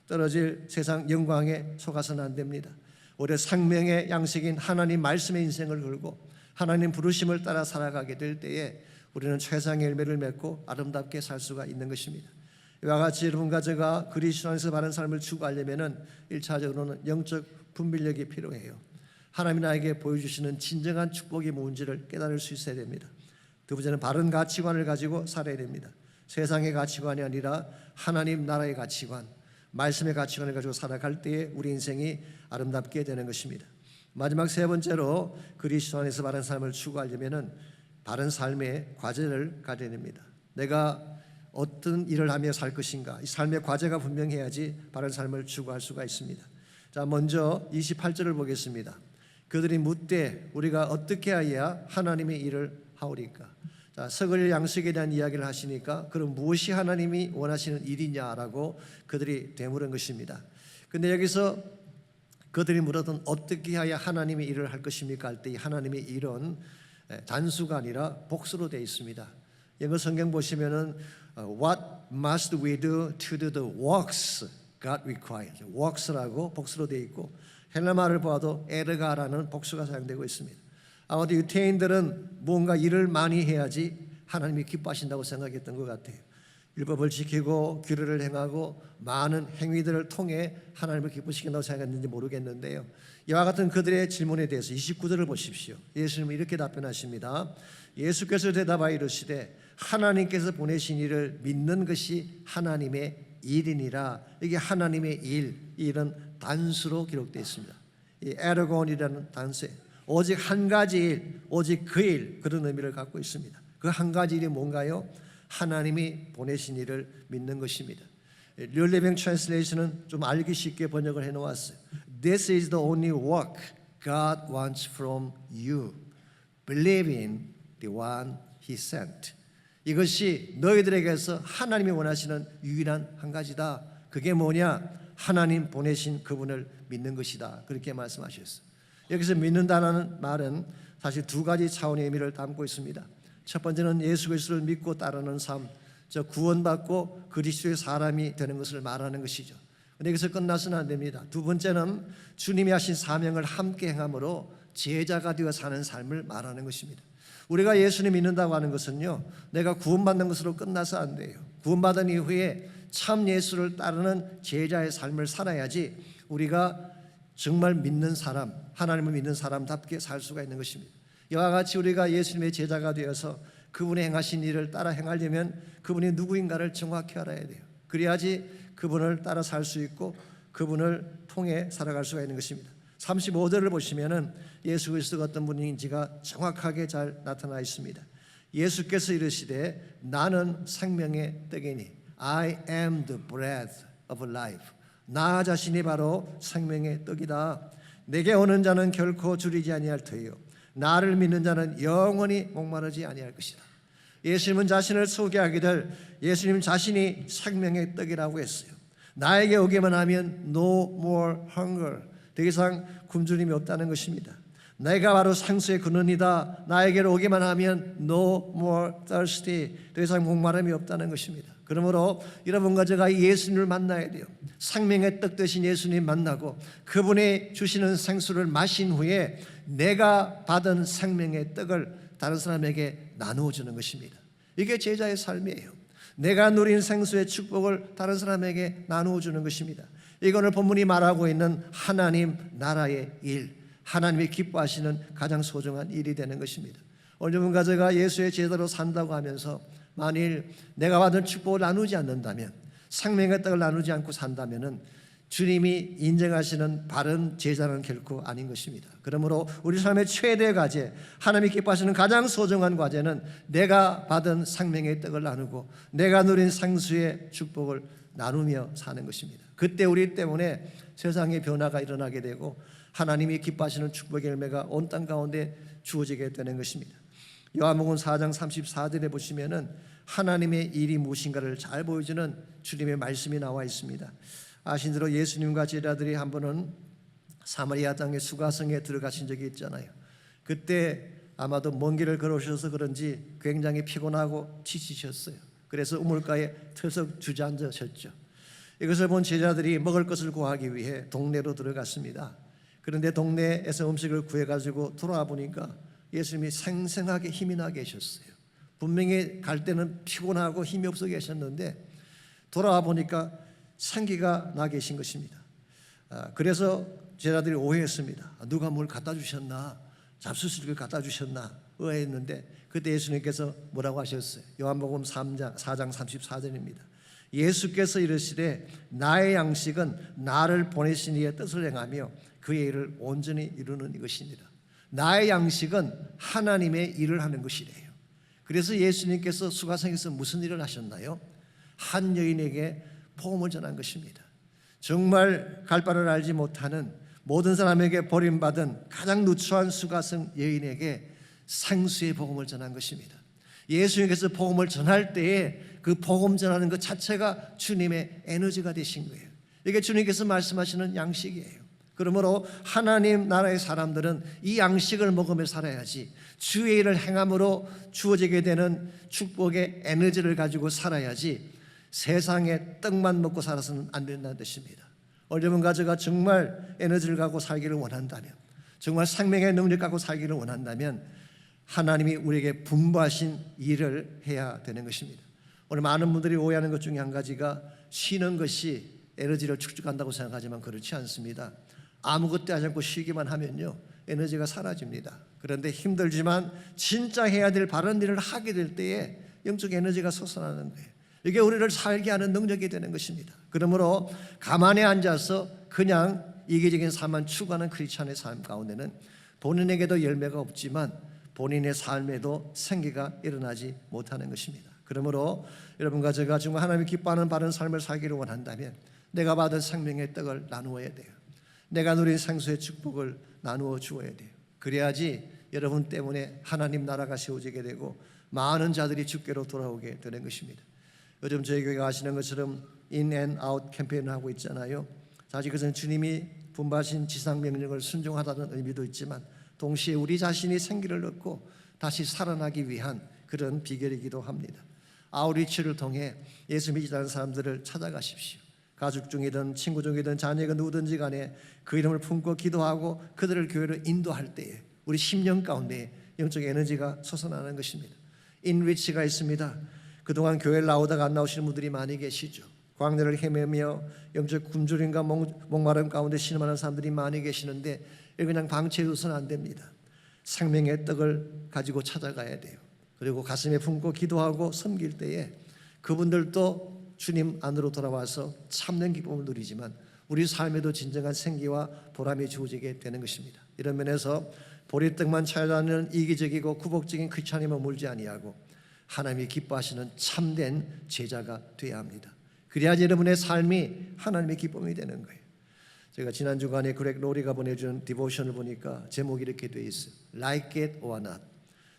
떨어질 세상 영광에 속아서는 안 됩니다. 우리의 생명의 양식인 하나님 말씀의 인생을 걸고 하나님 부르심을 따라 살아가게 될 때에 우리는 최상의 열매를 맺고 아름답게 살 수가 있는 것입니다. 이와 같이 여러분과 제가 그리스도 안에서 바른 삶을 추구하려면은 1차적으로는 영적 분별력이 필요해요. 하나님이 나에게 보여주시는 진정한 축복이 뭔지를 깨달을 수 있어야 됩니다. 두 번째는 바른 가치관을 가지고 살아야 됩니다. 세상의 가치관이 아니라 하나님 나라의 가치관, 말씀의 가치관을 가지고 살아갈 때에 우리 인생이 아름답게 되는 것입니다. 마지막 세 번째로 그리스도 안에서 바른 삶을 추구하려면은 바른 삶의 과제를 가져야 됩니다. 내가 어떤 일을 하며 살 것인가, 이 삶의 과제가 분명해야지 바른 삶을 추구할 수가 있습니다. 자, 먼저 28절을 보겠습니다. 그들이 묻되 우리가 어떻게 하여야 하나님의 일을 하오리까? 자, 썩을 양식에 대한 이야기를 하시니까 그럼 무엇이 하나님이 원하시는 일이냐라고 그들이 되물은 것입니다. 근데 여기서 그들이 물었던 어떻게 하여야 하나님의 일을 할 것입니까? 할 때 이 하나님의 일은 단수가 아니라 복수로 되어 있습니다. 영어 성경 보시면은 What must we do to do the works God requires? works라고 복수로 되어 있고, 헬라말을 보아도 에르가라는 복수가 사용되고 있습니다. 아마도 유태인들은 뭔가 일을 많이 해야지 하나님이 기뻐하신다고 생각했던 것 같아요. 율법을 지키고 규례를 행하고 많은 행위들을 통해 하나님을 기쁘시킨다고 생각했는지 모르겠는데요. 이와 같은 그들의 질문에 대해서 29절을 보십시오. 예수님은 이렇게 답변하십니다. 예수께서 대답하여 이르시되 하나님께서 보내신 일을 믿는 것이 하나님의 일이니라. 이게 하나님의 일은 단수로 기록되어 있습니다. 이 에르곤이라는 단수에 오직 한 가지 일, 오직 그 일, 그런 의미를 갖고 있습니다. 그 한 가지 일이 뭔가요? 하나님이 보내신 일을 믿는 것입니다. 리얼 리빙 트랜슬레이션은 좀 알기 쉽게 번역을 해놓았어요. This is the only work God wants from you. Believe in the one He sent. 이것이 너희들에게서 하나님이 원하시는 유일한 한 가지다. 그게 뭐냐? 하나님 보내신 그분을 믿는 것이다. 그렇게 말씀하셨어요. 여기서 믿는다는 말은 사실 두 가지 차원의 의미를 담고 있습니다. 첫 번째는 예수 그리스도를 믿고 따르는 삶, 저 구원받고 그리스도의 사람이 되는 것을 말하는 것이죠. 그런데 여기서 끝나서는 안 됩니다. 두 번째는 주님이 하신 사명을 함께 행함으로 제자가 되어 사는 삶을 말하는 것입니다. 우리가 예수님 믿는다고 하는 것은요, 내가 구원받는 것으로 끝나서 안 돼요. 구원받은 이후에 참 예수를 따르는 제자의 삶을 살아야지 우리가 정말 믿는 사람, 하나님을 믿는 사람답게 살 수가 있는 것입니다. 이와 같이 우리가 예수님의 제자가 되어서 그분이 행하신 일을 따라 행하려면 그분이 누구인가를 정확히 알아야 돼요. 그래야지 그분을 따라 살 수 있고 그분을 통해 살아갈 수가 있는 것입니다. 35절을 보시면은 예수 그리스도가 어떤 분인지가 정확하게 잘 나타나 있습니다. 예수께서 이르시되 나는 생명의 떡이니 I am the bread of life. 나 자신이 바로 생명의 떡이다. 내게 오는 자는 결코 줄이지 아니할 터이요 나를 믿는 자는 영원히 목마르지 아니할 것이다. 예수님은 자신을 소개하기를 예수님 자신이 생명의 떡이라고 했어요. 나에게 오기만 하면 no more hunger, 더 이상 굶주림이 없다는 것입니다. 내가 바로 생수의 근원이다. 나에게로 오기만 하면 no more thirsty. 더 이상 목마름이 없다는 것입니다. 그러므로 여러분과 제가 예수님을 만나야 돼요. 생명의 떡 되신 예수님 만나고 그분이 주시는 생수를 마신 후에 내가 받은 생명의 떡을 다른 사람에게 나누어 주는 것입니다. 이게 제자의 삶이에요. 내가 누린 생수의 축복을 다른 사람에게 나누어 주는 것입니다. 이거는 본문이 말하고 있는 하나님 나라의 일, 하나님이 기뻐하시는 가장 소중한 일이 되는 것입니다. 오늘 여러분과 제가 예수의 제자로 산다고 하면서 만일 내가 받은 축복을 나누지 않는다면, 생명의 떡을 나누지 않고 산다면 주님이 인정하시는 바른 제자는 결코 아닌 것입니다. 그러므로 우리 삶의 최대 과제, 하나님이 기뻐하시는 가장 소중한 과제는 내가 받은 생명의 떡을 나누고 내가 누린 생수의 축복을 나누며 사는 것입니다. 그때 우리 때문에 세상의 변화가 일어나게 되고 하나님이 기뻐하시는 축복의 열매가 온 땅 가운데 주어지게 되는 것입니다. 요한복음 4장 34절에 보시면은 하나님의 일이 무엇인가를 잘 보여주는 주님의 말씀이 나와 있습니다. 아신 대로 예수님과 제자들이 한 번은 사마리아 땅의 수가성에 들어가신 적이 있잖아요. 그때 아마도 먼 길을 걸어오셔서 그런지 굉장히 피곤하고 지치셨어요. 그래서 우물가에 털썩 주저앉으셨죠. 이것을 본 제자들이 먹을 것을 구하기 위해 동네로 들어갔습니다. 그런데 동네에서 음식을 구해가지고 돌아와 보니까 예수님이 생생하게 힘이 나 계셨어요. 분명히 갈 때는 피곤하고 힘이 없어 계셨는데 돌아와 보니까 생기가 나 계신 것입니다. 그래서 제자들이 오해했습니다. 누가 뭘 갖다 주셨나? 잡수식을 갖다 주셨나? 의아했는데 그때 예수님께서 뭐라고 하셨어요? 요한복음 4장 34절입니다. 예수께서 이르시되 나의 양식은 나를 보내신 이의 뜻을 행하며 그의 일을 온전히 이루는 이것입니다. 나의 양식은 하나님의 일을 하는 것이래요. 그래서 예수님께서 수가성에서 무슨 일을 하셨나요? 한 여인에게 복음을 전한 것입니다. 정말 갈 바를 알지 못하는 모든 사람에게 버림받은 가장 누추한 수가성 여인에게 생수의 복음을 전한 것입니다. 예수님께서 복음을 전할 때에 그 복음 전하는 것 자체가 주님의 에너지가 되신 거예요. 이게 주님께서 말씀하시는 양식이에요. 그러므로 하나님 나라의 사람들은 이 양식을 먹으며 살아야지 주의 일을 행함으로 주어지게 되는 축복의 에너지를 가지고 살아야지 세상에 떡만 먹고 살아서는 안 된다는 뜻입니다. 여러분과 제가 정말 에너지를 갖고 살기를 원한다면, 정말 생명의 능력 갖고 살기를 원한다면 하나님이 우리에게 분부하신 일을 해야 되는 것입니다. 오늘 많은 분들이 오해하는 것 중에 한 가지가 쉬는 것이 에너지를 축적한다고 생각하지만 그렇지 않습니다. 아무것도 하지 않고 쉬기만 하면요 에너지가 사라집니다. 그런데 힘들지만 진짜 해야 될 바른 일을 하게 될 때에 영적 에너지가 솟아나는 거예요. 이게 우리를 살게 하는 능력이 되는 것입니다. 그러므로 가만히 앉아서 그냥 이기적인 삶만 추구하는 크리스찬의 삶 가운데는 본인에게도 열매가 없지만 본인의 삶에도 생기가 일어나지 못하는 것입니다. 그러므로 여러분과 제가 정말 하나님이 기뻐하는 바른 삶을 살기를 원한다면 내가 받은 생명의 떡을 나누어야 돼요. 내가 누린 생수의 축복을 나누어 주어야 돼요. 그래야지 여러분 때문에 하나님 나라가 세워지게 되고 많은 자들이 주께로 돌아오게 되는 것입니다. 요즘 저희 교회가 아시는 것처럼 인 앤 아웃 캠페인을 하고 있잖아요. 사실 그것은 주님이 분부하신 지상 명령을 순종하다는 의미도 있지만 동시에 우리 자신이 생기를 얻고 다시 살아나기 위한 그런 비결이기도 합니다. 아웃리치를 통해 예수 믿지 않는 사람들을 찾아가십시오. 가족 중이든 친구 중이든 자녀가 누구든지 간에 그 이름을 품고 기도하고 그들을 교회로 인도할 때에 우리 심령 가운데 영적 에너지가 솟아나는 것입니다. 인리치가 있습니다. 그동안 교회를 나오다가 안 나오시는 분들이 많이 계시죠. 광야를 헤매며 영적 굶주림과 목마름 가운데 신음하는 사람들이 많이 계시는데 그냥 방치해둬서는 안 됩니다. 생명의 떡을 가지고 찾아가야 돼요. 그리고 가슴에 품고 기도하고 섬길 때에 그분들도 주님 안으로 돌아와서 참된 기쁨을 누리지만 우리 삶에도 진정한 생기와 보람이 주어지게 되는 것입니다. 이런 면에서 보리떡만 찾아다니는 이기적이고 구복적인 크리스찬에 머물지 아니하고 하나님이 기뻐하시는 참된 제자가 되어야 합니다. 그래야지 여러분의 삶이 하나님의 기쁨이 되는 거예요. 제가 지난 주간에 그렉 로리가 보내준 디보션을 보니까 제목이 이렇게 되어 있어요. Like it or not.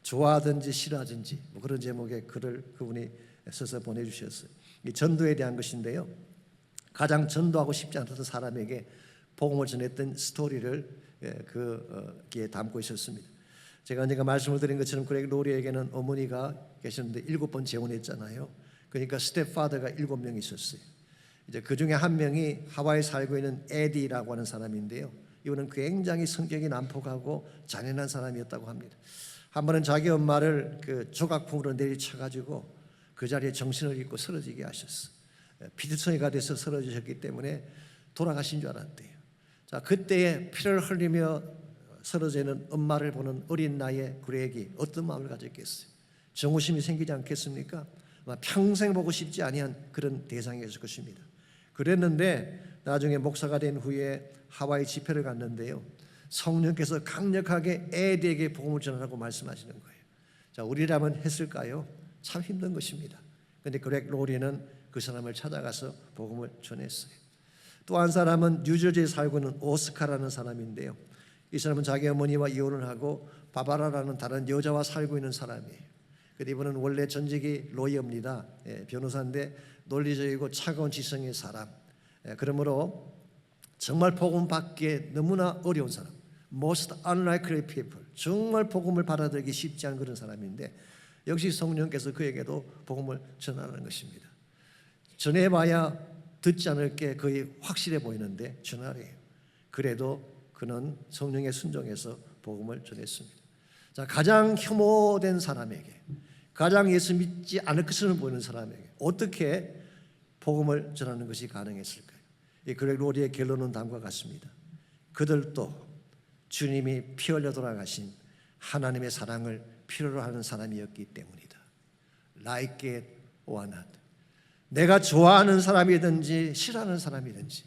좋아하든지 싫어하든지 뭐 그런 제목의 글을 그분이 써서 보내주셨어요. 이 전도에 대한 것인데요. 가장 전도하고 싶지 않던 사람에게 복음을 전했던 스토리를 기에 담고 있었습니다. 제가 언젠가 말씀을 드린 것처럼 그렉 로리에게는 어머니가 계셨는데 7번 재혼했잖아요. 그러니까 스텝파더가 7명 있었어요. 이제 그 중에 한 명이 하와이에 살고 있는 에디라고 하는 사람인데요. 이분은 굉장히 성격이 난폭하고 잔인한 사람이었다고 합니다. 한 번은 자기 엄마를 그 조각품으로 내리쳐가지고 그 자리에 정신을 잃고 쓰러지게 하셨어. 피투성이가 돼서 쓰러지셨기 때문에 돌아가신 줄 알았대요. 자, 그때에 피를 흘리며 쓰러지는 엄마를 보는 어린 나이의 그렉이 어떤 마음을 가졌겠어요? 정오심이 생기지 않겠습니까? 아마 평생 보고 싶지 아니한 그런 대상이었을 것입니다. 그랬는데 나중에 목사가 된 후에 하와이 집회를 갔는데요, 성령께서 강력하게 에디에게 복음을 전하라고 말씀하시는 거예요. 자, 우리라면 했을까요? 참 힘든 것입니다. 그런데 그렉 로리는 그 사람을 찾아가서 복음을 전했어요. 또 한 사람은 뉴저지에 살고 있는 오스카라는 사람인데요, 이 사람은 자기 어머니와 이혼을 하고 바바라라는 다른 여자와 살고 있는 사람이에요. 근데 이분은 원래 전직이 로이어입니다. 변호사인데 논리적이고 차가운 지성의 사람. 그러므로 정말 복음 받기에 너무나 어려운 사람, most unlikely people, 정말 복음을 받아들이기 쉽지 않은 그런 사람인데 역시 성령께서 그에게도 복음을 전하는 것입니다. 전해봐야 듣지 않을 게 거의 확실해 보이는데 전하래요. 그래도 그는 성령의 순종해서 복음을 전했습니다. 자, 가장 혐오된 사람에게, 가장 예수 믿지 않을 것으로 보이는 사람에게 어떻게 복음을 전하는 것이 가능했을까요? 이 그렉 로리의 결론은 다음과 같습니다. 그들도 주님이 피 흘려 돌아가신 하나님의 사랑을 필요로 하는 사람이었기 때문이다. Like it or not. 내가 좋아하는 사람이든지 싫어하는 사람이든지,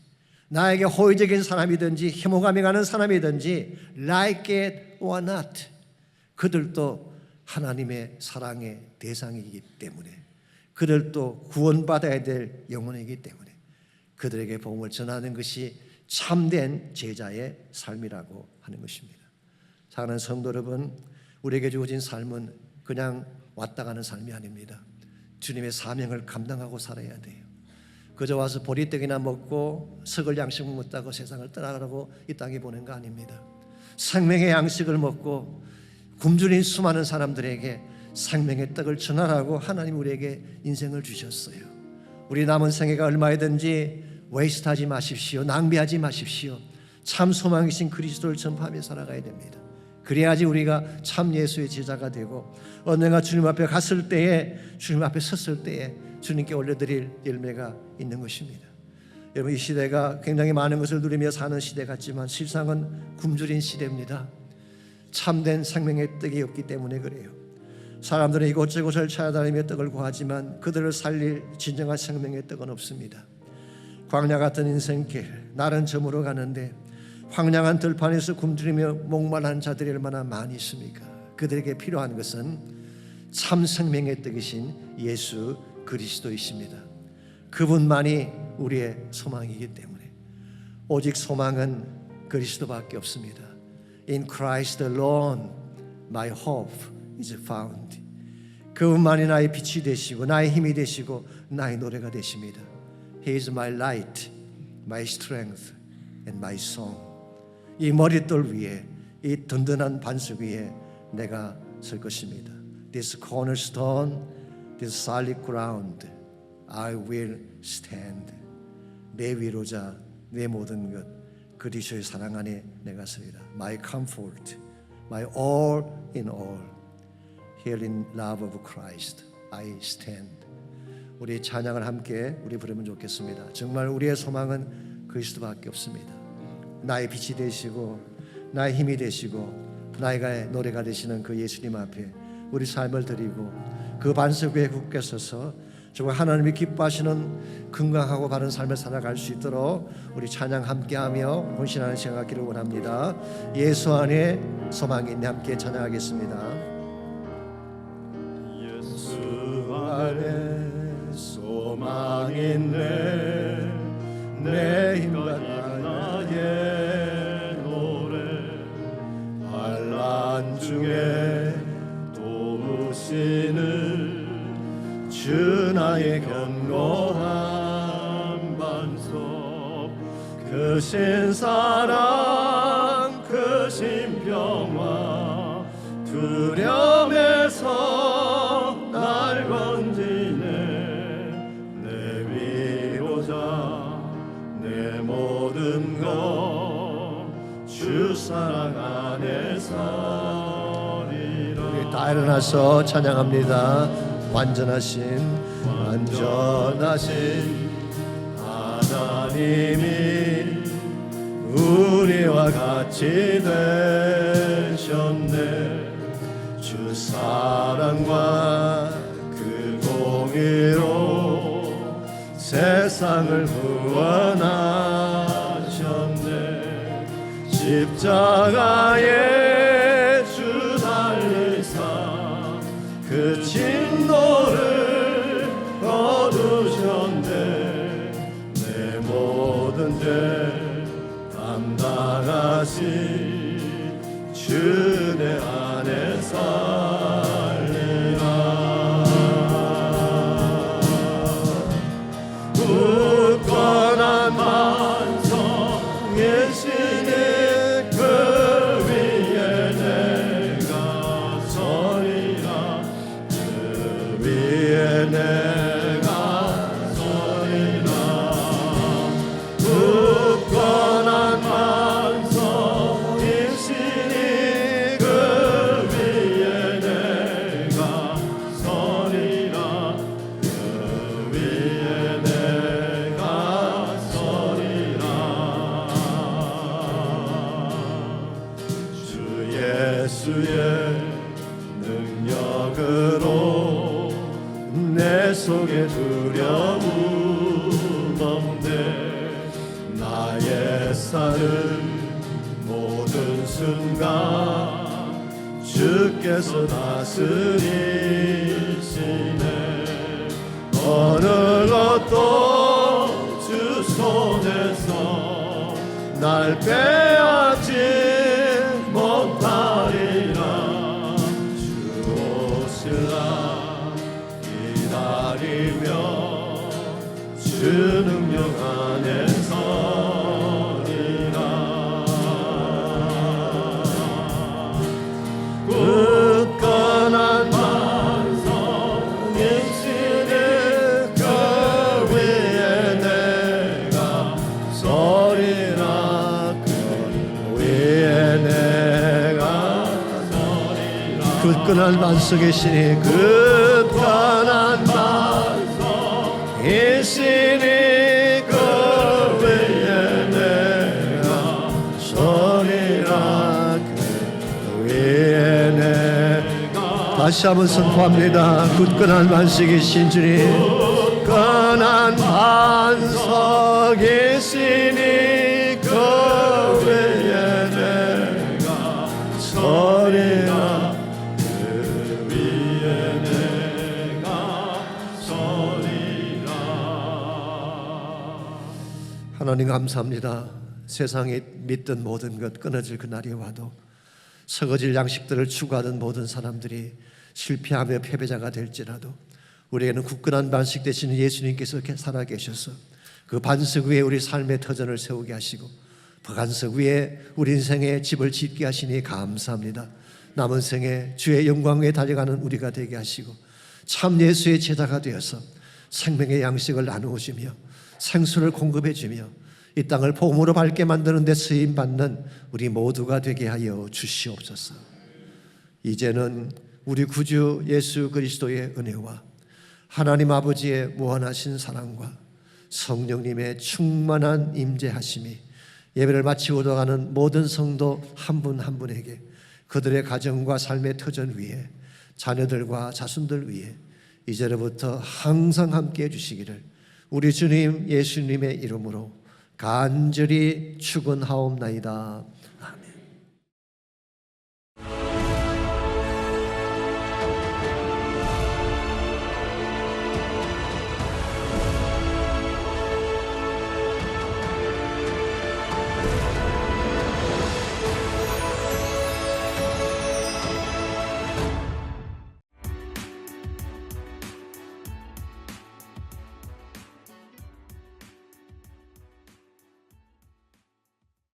나에게 호의적인 사람이든지 혐오감이 가는 사람이든지, like it or not, 그들도 하나님의 사랑의 대상이기 때문에, 그들도 구원받아야 될 영혼이기 때문에 그들에게 복음을 전하는 것이 참된 제자의 삶이라고 하는 것입니다. 사랑하는 성도 여러분, 우리에게 주어진 삶은 그냥 왔다 가는 삶이 아닙니다. 주님의 사명을 감당하고 살아야 돼요. 그저 와서 보리떡이나 먹고 썩을 양식을 먹다고 세상을 떠나가라고 이 땅에 보낸 거 아닙니다. 생명의 양식을 먹고 굶주린 수많은 사람들에게 생명의 떡을 전하라고 하나님 우리에게 인생을 주셨어요. 우리 남은 생애가 얼마이든지 웨이스트하지 마십시오. 낭비하지 마십시오. 참 소망이신 그리스도를 전파하며 살아가야 됩니다. 그래야지 우리가 참 예수의 제자가 되고 언젠가 주님 앞에 갔을 때에, 주님 앞에 섰을 때에 주님께 올려드릴 열매가 있는 것입니다. 여러분, 이 시대가 굉장히 많은 것을 누리며 사는 시대 같지만 실상은 굶주린 시대입니다. 참된 생명의 떡이 없기 때문에 그래요. 사람들은 이곳저곳을 찾아다니며 떡을 구하지만 그들을 살릴 진정한 생명의 떡은 없습니다. 광야 같은 인생길, 날은 저물어 가는데 황량한 들판에서 굶주리며 목말란 자들이 얼마나 많이 있습니까? 그들에게 필요한 것은 참 생명의 떡이신 예수 그리스도이십니다. 그분만이 우리의 소망이기 때문에, 오직 소망은 그리스도밖에 없습니다. In Christ alone my hope is found. 그분만이 나의 빛이 되시고 나의 힘이 되시고 나의 노래가 되십니다. He is my light, my strength and my song. 이 머릿돌 위에, 이 든든한 반석 위에 내가 설 것입니다. This cornerstone, this solid ground, I will stand. 내 위로자, 내 모든 것, 그리스도의 사랑 안에 내가 서리라. My comfort, my all in all. Here in love of Christ, I stand. 우리 찬양을 함께 우리 부르면 좋겠습니다. 정말 우리의 소망은 그리스도밖에 없습니다. 나의 빛이 되시고 나의 힘이 되시고 나의 노래가 되시는 그 예수님 앞에 우리 삶을 드리고 그 반석 위에 굳게 서서 정말 하나님이 기뻐하시는 건강하고 바른 삶을 살아갈 수 있도록 우리 찬양 함께하며 헌신하는 시간 갖기를 원합니다. 예수 안에 소망이 있네. 함께 찬양하겠습니다. 예수 안에 소망 있네. 내 힘과 나의 노래, 환난 중에 도우시는 주 나의 견고한 반석. 크신 사랑, 그 주신 평화 두려움에서 날 건지네. 내 위로자 내 모든 것 주 사랑 안에 서리라. 우리 다 일어나서 찬양합니다. 완전하신 하나님이 우리와 같이 되셨네. 주 사랑과 그 공의로 세상을 구원하셨네. 십자가에 주 달리사 그 진노를 거두셨네. 내 모든 죄 담당하신 주 내 안에 살리라. 굳건한 반석의 신이 그 위에 내가 서리라. 그 위에 내가 서리라. 굳건한 반석의 신이 그 위에 내가 서리라. 그 위에 내가 서리라. 주 예수의 능력으로 내 속에 두려움 없네. 나의 사는 모든 순간 주께서 다스리시네. 어느 것도 주 손에서 날 빼앗지 못하리라. 주 오실라 기다리며 주 능력 안에 서리라. 굳건한 반석의 신의 그 위에 내가 서리라. 그 위에 내가 서리라. 굳건한 반석의 신이 굳건한 반석의 신이 그 위에 내가 서리라. 그 위에 내가 다시 한번 선포합니다. 굳건한 반석의 신 주님. 굳건한 반석의 신이 그 위에 내가 서리라. 그 위에 내가 서리라. 하나님 감사합니다. 세상에 믿던 모든 것 끊어질 그날이 와도 썩어질 양식들을 추구하던 모든 사람들이 실패하며 패배자가 될지라도 우리에게는 굳건한 반석 되시는 예수님께서 살아계셔서 그 반석 위에 우리 삶의 터전을 세우게 하시고 그 반석 위에 우리 인생의 집을 짓게 하시니 감사합니다. 남은 생에 주의 영광 위에 달려가는 우리가 되게 하시고 참 예수의 제자가 되어서 생명의 양식을 나누어주며 생수를 공급해주며 이 땅을 복음으로 밝게 만드는 데 쓰임받는 우리 모두가 되게 하여 주시옵소서. 이제는 우리 구주 예수 그리스도의 은혜와 하나님 아버지의 무한하신 사랑과 성령님의 충만한 임재하심이 예배를 마치고 돌아가는 모든 성도 한 분 한 분에게 그들의 가정과 삶의 터전 위에 자녀들과 자손들 위에 이제로부터 항상 함께 해주시기를 우리 주님 예수님의 이름으로 간절히 축원하옵나이다.